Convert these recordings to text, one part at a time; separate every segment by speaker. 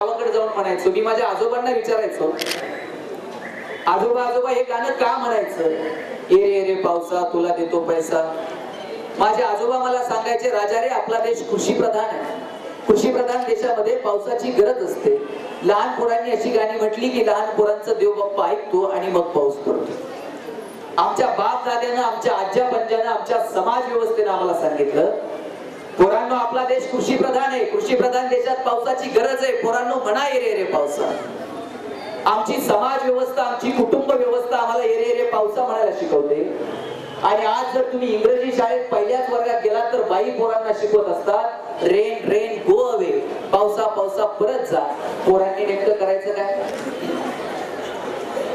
Speaker 1: गावाकडे जाऊन म्हणायचो, मी माझ्या आजोबांना विचारायचो, आजोबा आजोबा हे गाणं का म्हणायचं? ए रे रे पावसा तुला देतो पैसा. माझे आजोबा मला सांगायचे, राजा रे आपला देश कृषी प्रधान आहे. कृषी प्रधान देशामध्ये पावसाची गरज असते. लहान पोरांनी अशी गाणी म्हटली की लहान पोरांचं देव बाप्पा ऐकतो आणि मग पाऊस पडतो. आमच्या बाप दाद्यानं, आमच्या आज्या पंजानं, आमच्या समाज व्यवस्थेनं आम्हाला सांगितलं, पोरांनो आपला देश कृषी प्रधान आहे. कृषी प्रधान देशात पावसाची गरज आहे. पोरांनो म्हणा ए रे रे पावसा. आमची समाज व्यवस्था, आमची कुटुंब व्यवस्था आम्हाला ए रे रे पावसा म्हणायला शिकवते. आणि आज जर तुम्ही इंग्रजी शाळेत पहिल्याच वर्गात गेलात तर बाई पोरांना शिकवत असतात, रेन रेन गो अवे, पावसा पावसा परत जा. पोरांनी नेमकं करायचं काय?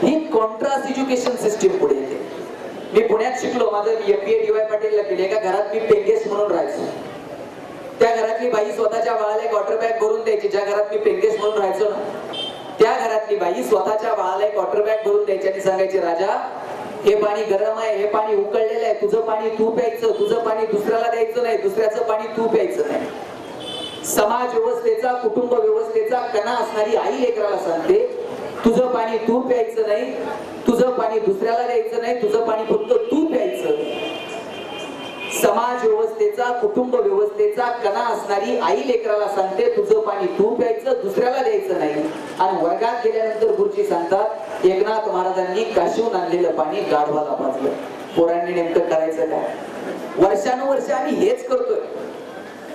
Speaker 1: ही कॉन्ट्रास्ट एज्युकेशन सिस्टीम पुढे येते. मी पुण्यात शिकलो, माझं MBA DY पाटीलला केले. एका घरात मी पेंगेस म्हणून राहायचो. त्या घरातली बाई स्वतःच्या बाळाला एक वॉटर बॅग भरून द्यायची. ज्या घरात मी पेंगेस म्हणून राहायचो ना, त्या घरातली बाई स्वतःच्या बाळाला एक वॉटर बॅग भरून द्यायची आणि सांगायची, राजा हे पाणी गरम आहे, हे पाणी उकळलेलं आहे, तुझं पाणी तू प्यायचं, तुझं पाणी दुसऱ्याला द्यायचं नाही, दुसऱ्याचं पाणी तू प्यायचं नाही. समाज व्यवस्थेचा, कुटुंब व्यवस्थेचा कणा असणारी आई लेकराला सांगते, तुझं पाणी तू प्यायचं नाही, तुझं पाणी दुसऱ्याला द्यायचं नाही, तुझं पाणी फक्त तू प्यायचं. समाज व्यवस्थेचा, कुटुंब व्यवस्थेचा कणा असणारी आई लेकराला सांगते, तुझं पाणी तू प्यायचं, दुसऱ्याला द्यायचं नाही. आणि वर्गात गेल्यानंतर गुरुजी सांगतात, एकनाथ महाराजांनी काशीहून आणलेलं पाणी गाढवाला पाजलं. पोरांनी नेमकं करायचं काय? वर्षानुवर्ष आम्ही हेच करतोय.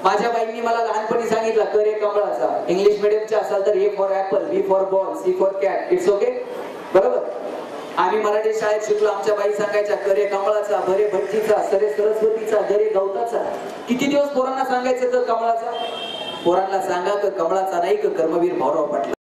Speaker 1: माझ्या बाईंनी मला लहानपणी सांगितलं, कर ए कमळाचा. इंग्लिश मिडियमच्या असाल तर A for apple, B for ball, C for cat. It's okay, बरोबर. आम्ही मराठी शाळेत शिकलो. आमच्या बाई सांगायच्या, करे कमळाचा, भरे भटजीचा, सरे सरस्वतीचा, दरे गवताचा. किती दिवस पोरांना सांगायचं तर कमळाचा? पोरांना सांगा तर कमळाचा नाही, कर्मवीर भाऊराव पाटील.